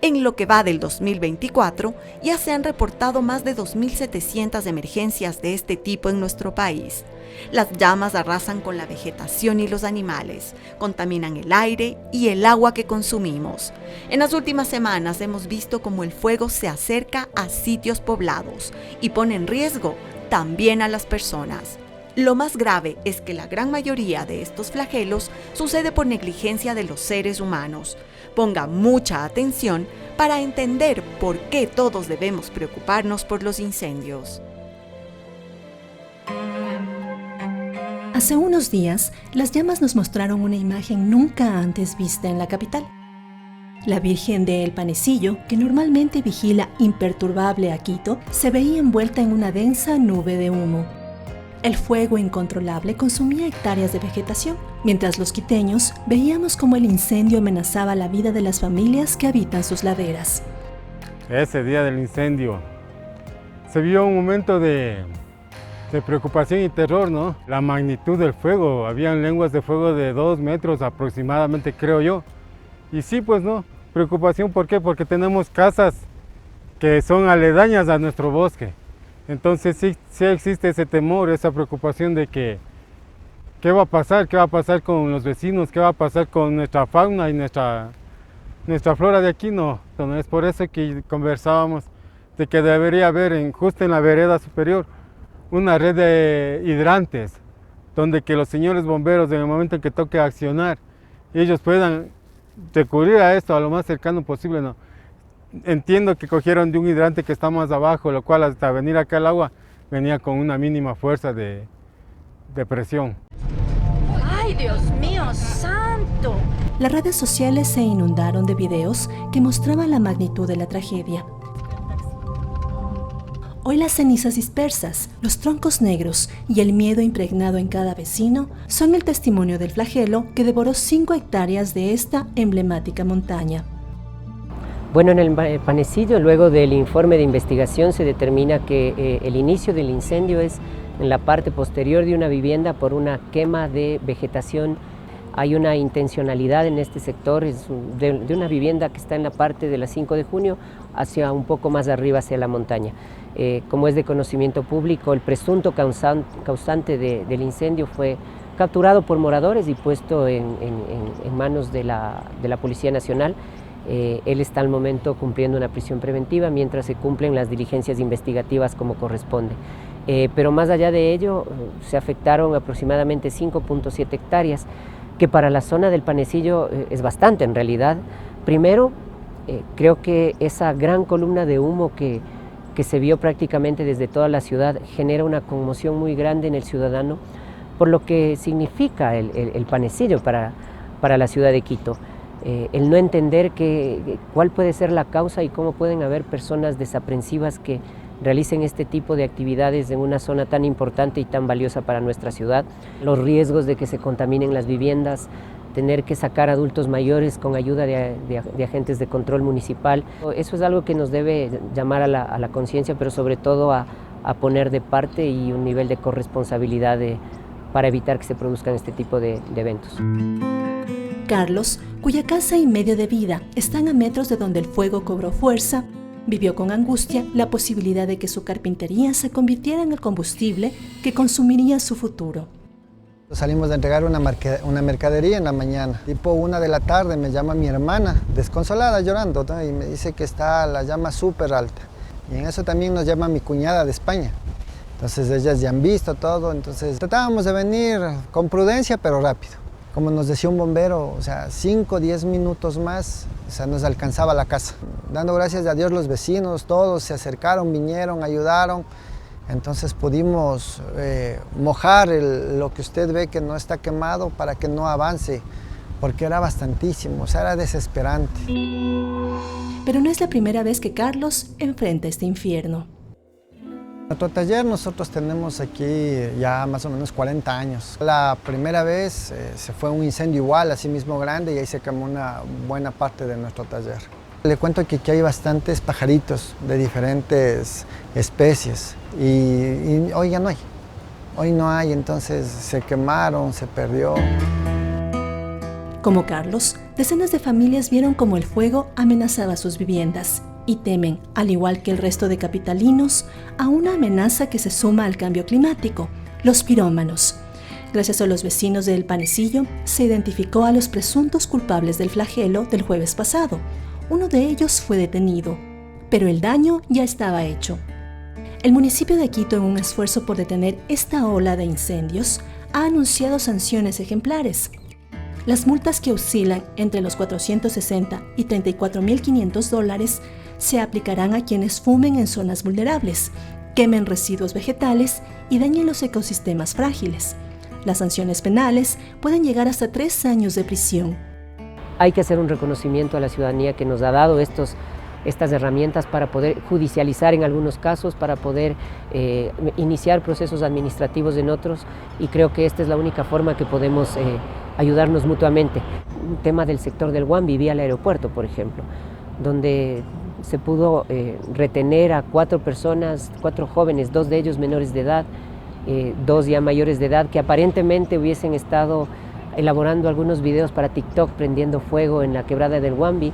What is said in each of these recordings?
En lo que va del 2024, ya se han reportado más de 2.700 emergencias de este tipo en nuestro país. Las llamas arrasan con la vegetación y los animales, contaminan el aire y el agua que consumimos. En las últimas semanas hemos visto cómo el fuego se acerca a sitios poblados y pone en riesgo también a las personas. Lo más grave es que la gran mayoría de estos flagelos sucede por negligencia de los seres humanos. Ponga mucha atención para entender por qué todos debemos preocuparnos por los incendios. Hace unos días, las llamas nos mostraron una imagen nunca antes vista en la capital. La Virgen de El Panecillo, que normalmente vigila imperturbable a Quito, se veía envuelta en una densa nube de humo. El fuego incontrolable consumía hectáreas de vegetación, mientras los quiteños veíamos cómo el incendio amenazaba la vida de las familias que habitan sus laderas. Ese día del incendio se vio un momento de preocupación y terror, ¿no? La magnitud del fuego, habían lenguas de fuego de 2 metros aproximadamente, creo yo. Y sí, pues no, preocupación, ¿por qué? Porque tenemos casas que son aledañas a nuestro bosque. Entonces sí existe ese temor, esa preocupación de que ¿qué va a pasar? ¿Qué va a pasar con los vecinos? ¿Qué va a pasar con nuestra fauna y nuestra flora de aquí? No, es por eso que conversábamos de que debería haber justo en la vereda superior una red de hidrantes, donde que los señores bomberos en el momento en que toque accionar, ellos puedan recurrir a esto a lo más cercano posible, ¿no? Entiendo que cogieron de un hidrante que está más abajo, lo cual hasta venir acá el agua venía con una mínima fuerza de presión. ¡Ay, Dios mío, santo! Las redes sociales se inundaron de videos que mostraban la magnitud de la tragedia. Hoy las cenizas dispersas, los troncos negros y el miedo impregnado en cada vecino son el testimonio del flagelo que devoró 5 hectáreas de esta emblemática montaña. Bueno, en el Panecillo, luego del informe de investigación, se determina que el inicio del incendio es en la parte posterior de una vivienda por una quema de vegetación. Hay una intencionalidad en este sector, es de una vivienda que está en la parte de la 5 de junio hacia un poco más arriba hacia la montaña. Como es de conocimiento público, el presunto causante del incendio fue capturado por moradores y puesto en manos de la Policía Nacional. Él está al momento cumpliendo una prisión preventiva mientras se cumplen las diligencias investigativas como corresponde. Pero más allá de ello, se afectaron aproximadamente 5.7 hectáreas, que para la zona del Panecillo es bastante en realidad. Primero, creo que esa gran columna de humo que se vio prácticamente desde toda la ciudad genera una conmoción muy grande en el ciudadano por lo que significa el Panecillo para la ciudad de Quito. El no entender cuál puede ser la causa y cómo pueden haber personas desaprensivas que realicen este tipo de actividades en una zona tan importante y tan valiosa para nuestra ciudad. Los riesgos de que se contaminen las viviendas, tener que sacar adultos mayores con ayuda de agentes de control municipal. Eso es algo que nos debe llamar a la conciencia, pero sobre todo a poner de parte y un nivel de corresponsabilidad para evitar que se produzcan este tipo de eventos. Carlos, cuya casa y medio de vida están a metros de donde el fuego cobró fuerza, vivió con angustia la posibilidad de que su carpintería se convirtiera en el combustible que consumiría su futuro. Salimos de entregar una mercadería en la mañana. Tipo 1 de la tarde me llama mi hermana, desconsolada, llorando, ¿no? Y me dice que está la llama súper alta. Y en eso también nos llama mi cuñada de España. Entonces ellas ya han visto todo, entonces tratábamos de venir con prudencia pero rápido. Como nos decía un bombero, o sea, 5 o 10 minutos más, o sea, nos alcanzaba la casa. Dando gracias a Dios los vecinos, todos se acercaron, vinieron, ayudaron. Entonces pudimos mojar lo que usted ve que no está quemado para que no avance, porque era bastantísimo, o sea, era desesperante. Pero no es la primera vez que Carlos enfrenta este infierno. Nuestro taller nosotros tenemos aquí ya más o menos 40 años. La primera vez se fue un incendio igual, así mismo grande, y ahí se quemó una buena parte de nuestro taller. Le cuento que aquí hay bastantes pajaritos de diferentes especies y hoy ya no hay. Hoy no hay, entonces se quemaron, se perdió. Como Carlos, decenas de familias vieron cómo el fuego amenazaba sus viviendas y temen, al igual que el resto de capitalinos, a una amenaza que se suma al cambio climático, los pirómanos. Gracias a los vecinos de El Panecillo, se identificó a los presuntos culpables del flagelo del jueves pasado. Uno de ellos fue detenido, pero el daño ya estaba hecho. El municipio de Quito, en un esfuerzo por detener esta ola de incendios, ha anunciado sanciones ejemplares. Las multas, que oscilan entre los $460 y $34.500, se aplicarán a quienes fumen en zonas vulnerables, quemen residuos vegetales y dañen los ecosistemas frágiles. Las sanciones penales pueden llegar hasta 3 años de prisión. Hay que hacer un reconocimiento a la ciudadanía que nos ha dado estas herramientas para poder judicializar en algunos casos, para poder iniciar procesos administrativos en otros, y creo que esta es la única forma que podemos ayudarnos mutuamente. Un tema del sector del Huambi, vía el aeropuerto, por ejemplo, donde se pudo retener a 4 personas, 4 jóvenes, 2 de ellos menores de edad, 2 ya mayores de edad, que aparentemente hubiesen estado elaborando algunos videos para TikTok prendiendo fuego en la quebrada del Huambi.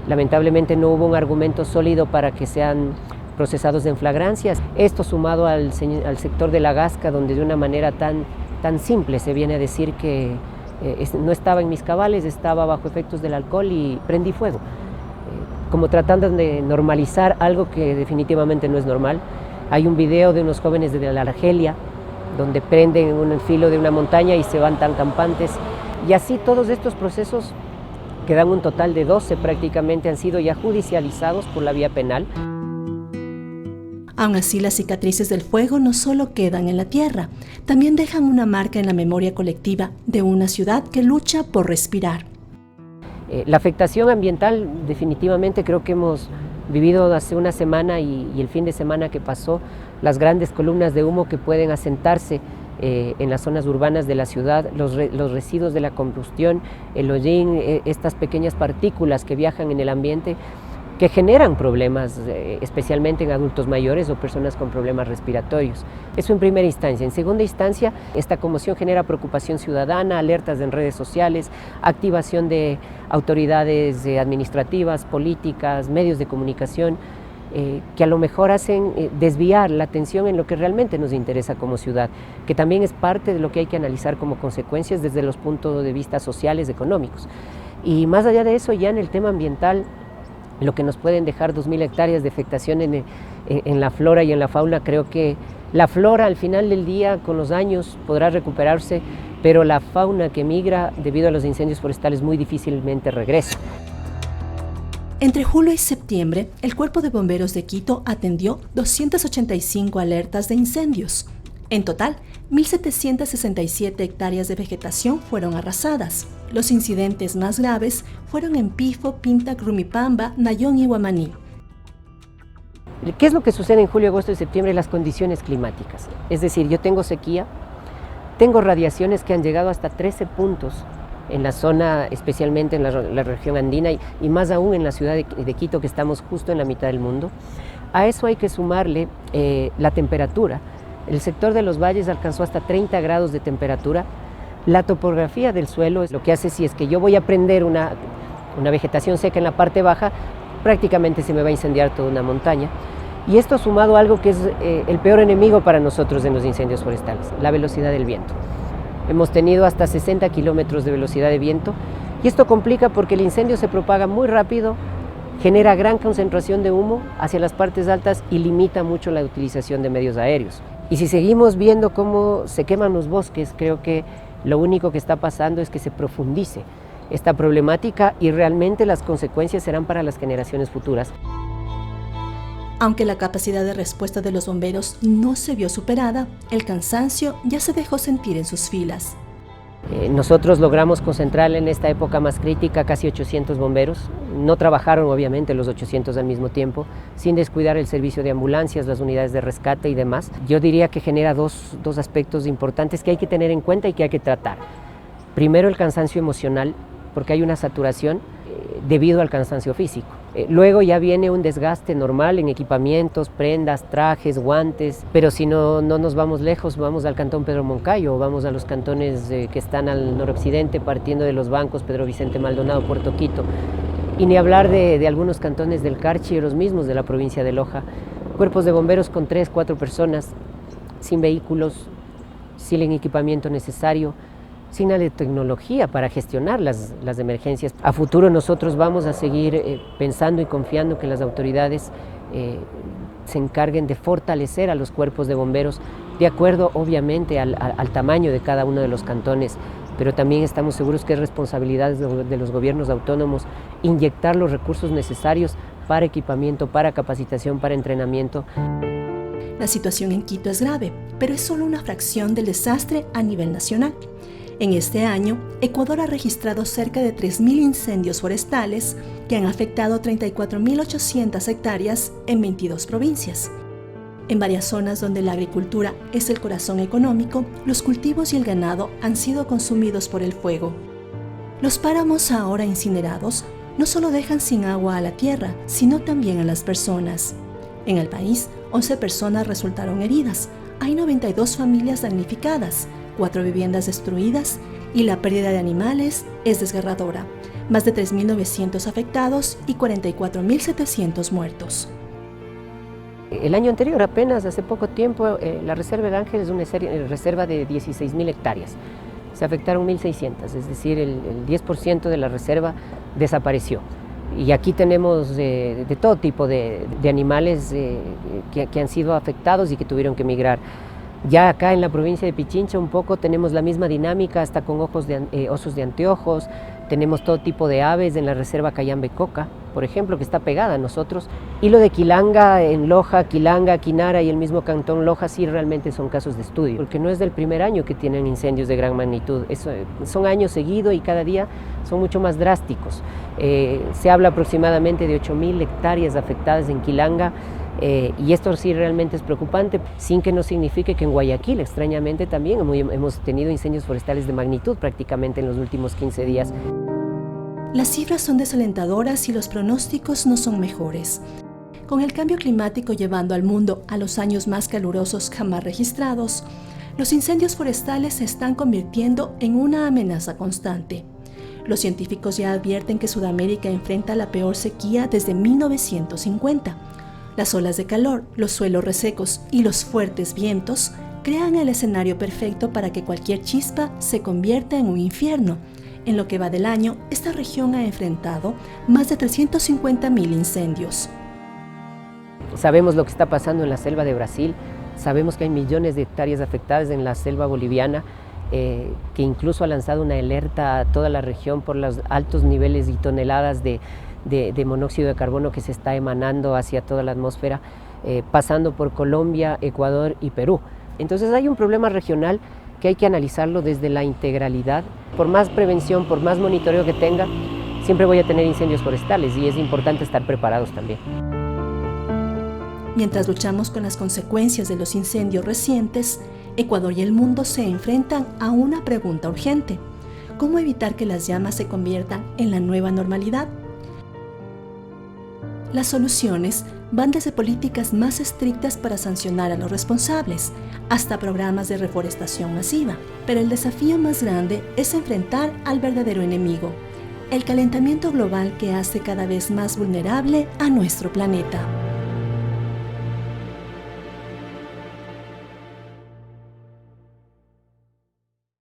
Lamentablemente no hubo un argumento sólido para que sean procesados en flagrancias. Esto sumado al sector de La Gasca, donde de una manera tan simple se viene a decir que no estaba en mis cabales, estaba bajo efectos del alcohol y prendí fuego. Como tratando de normalizar algo que definitivamente no es normal. Hay un video de unos jóvenes de la Argelia, donde prenden en un filo de una montaña y se van tan campantes. Y así todos estos procesos, que dan un total de 12 prácticamente, han sido ya judicializados por la vía penal. Aún así, las cicatrices del fuego no solo quedan en la tierra, también dejan una marca en la memoria colectiva de una ciudad que lucha por respirar. La afectación ambiental, definitivamente creo que hemos vivido hace una semana y el fin de semana que pasó, las grandes columnas de humo que pueden asentarse en las zonas urbanas de la ciudad, los residuos de la combustión, el hollín, estas pequeñas partículas que viajan en el ambiente, que generan problemas, especialmente en adultos mayores o personas con problemas respiratorios. Eso en primera instancia. En segunda instancia, esta conmoción genera preocupación ciudadana, alertas en redes sociales, activación de autoridades administrativas, políticas, medios de comunicación, que a lo mejor hacen desviar la atención en lo que realmente nos interesa como ciudad, que también es parte de lo que hay que analizar como consecuencias desde los puntos de vista sociales, económicos. Y más allá de eso, ya en el tema ambiental, lo que nos pueden dejar 2.000 hectáreas de afectación en la flora y en la fauna, creo que la flora al final del día, con los años, podrá recuperarse, pero la fauna que migra debido a los incendios forestales muy difícilmente regresa. Entre julio y septiembre, el Cuerpo de Bomberos de Quito atendió 285 alertas de incendios. En total, 1.767 hectáreas de vegetación fueron arrasadas. Los incidentes más graves fueron en Pifo, Pinta, Rumipamba, Nayón y Huamaní. ¿Qué es lo que sucede en julio, agosto y septiembre? Las condiciones climáticas. Es decir, yo tengo sequía, tengo radiaciones que han llegado hasta 13 puntos en la zona, especialmente en la región andina y más aún en la ciudad de Quito, que estamos justo en la mitad del mundo. A eso hay que sumarle la temperatura. El sector de los valles alcanzó hasta 30 grados de temperatura. La topografía del suelo es lo que hace, si es que yo voy a prender una vegetación seca en la parte baja, prácticamente se me va a incendiar toda una montaña. Y esto sumado a algo que es el peor enemigo para nosotros en los incendios forestales, la velocidad del viento. Hemos tenido hasta 60 kilómetros de velocidad de viento y esto complica porque el incendio se propaga muy rápido, genera gran concentración de humo hacia las partes altas y limita mucho la utilización de medios aéreos. Y si seguimos viendo cómo se queman los bosques, creo que lo único que está pasando es que se profundice esta problemática y realmente las consecuencias serán para las generaciones futuras. Aunque la capacidad de respuesta de los bomberos no se vio superada, el cansancio ya se dejó sentir en sus filas. Nosotros logramos concentrar en esta época más crítica casi 800 bomberos. No trabajaron obviamente los 800 al mismo tiempo, sin descuidar el servicio de ambulancias, las unidades de rescate y demás. Yo diría que genera dos aspectos importantes que hay que tener en cuenta y que hay que tratar. Primero, el cansancio emocional, porque hay una saturación debido al cansancio físico. Luego ya viene un desgaste normal en equipamientos, prendas, trajes, guantes, pero si no nos vamos lejos, vamos al cantón Pedro Moncayo, vamos a los cantones que están al noroccidente, partiendo de los bancos Pedro Vicente Maldonado, Puerto Quito, y ni hablar de algunos cantones del Carchi y los mismos de la provincia de Loja. Cuerpos de bomberos con 3, 4 personas, sin vehículos, sin el equipamiento necesario, sin la tecnología para gestionar las emergencias. A futuro nosotros vamos a seguir pensando y confiando que las autoridades se encarguen de fortalecer a los cuerpos de bomberos, de acuerdo obviamente al tamaño de cada uno de los cantones, pero también estamos seguros que es responsabilidad de los gobiernos autónomos inyectar los recursos necesarios para equipamiento, para capacitación, para entrenamiento. La situación en Quito es grave, pero es solo una fracción del desastre a nivel nacional. En este año, Ecuador ha registrado cerca de 3.000 incendios forestales que han afectado 34.800 hectáreas en 22 provincias. En varias zonas donde la agricultura es el corazón económico, los cultivos y el ganado han sido consumidos por el fuego. Los páramos ahora incinerados no solo dejan sin agua a la tierra, sino también a las personas. En el país, 11 personas resultaron heridas, hay 92 familias damnificadas, 4 viviendas destruidas y la pérdida de animales es desgarradora. Más de 3.900 afectados y 44.700 muertos. El año anterior, apenas hace poco tiempo, la Reserva de Ángel es una reserva de 16.000 hectáreas. Se afectaron 1.600, es decir, el 10% de la reserva desapareció. Y aquí tenemos de todo tipo de animales que han sido afectados y que tuvieron que migrar. Ya acá en la provincia de Pichincha un poco tenemos la misma dinámica, hasta con osos de anteojos, tenemos todo tipo de aves en la reserva Cayambe-Coca, por ejemplo, que está pegada a nosotros. Y lo de Quilanga, en Loja, Quilanga, Quinara y el mismo cantón Loja sí realmente son casos de estudio, porque no es del primer año que tienen incendios de gran magnitud, son años seguidos y cada día son mucho más drásticos. Se habla aproximadamente de 8.000 hectáreas afectadas en Quilanga, y esto sí realmente es preocupante, sin que no signifique que en Guayaquil, extrañamente también, hemos tenido incendios forestales de magnitud prácticamente en los últimos 15 días. Las cifras son desalentadoras y los pronósticos no son mejores. Con el cambio climático llevando al mundo a los años más calurosos jamás registrados, los incendios forestales se están convirtiendo en una amenaza constante. Los científicos ya advierten que Sudamérica enfrenta la peor sequía desde 1950. Las olas de calor, los suelos resecos y los fuertes vientos crean el escenario perfecto para que cualquier chispa se convierta en un infierno. En lo que va del año, esta región ha enfrentado más de 350.000 incendios. Sabemos lo que está pasando en la selva de Brasil, sabemos que hay millones de hectáreas afectadas en la selva boliviana, que incluso ha lanzado una alerta a toda la región por los altos niveles y toneladas de monóxido de carbono que se está emanando hacia toda la atmósfera, pasando por Colombia, Ecuador y Perú. Entonces hay un problema regional que hay que analizarlo desde la integralidad. Por más prevención, por más monitoreo que tenga, siempre voy a tener incendios forestales y es importante estar preparados también. Mientras luchamos con las consecuencias de los incendios recientes, Ecuador y el mundo se enfrentan a una pregunta urgente: ¿cómo evitar que las llamas se conviertan en la nueva normalidad? Las soluciones van desde políticas más estrictas para sancionar a los responsables, hasta programas de reforestación masiva. Pero el desafío más grande es enfrentar al verdadero enemigo, el calentamiento global que hace cada vez más vulnerable a nuestro planeta.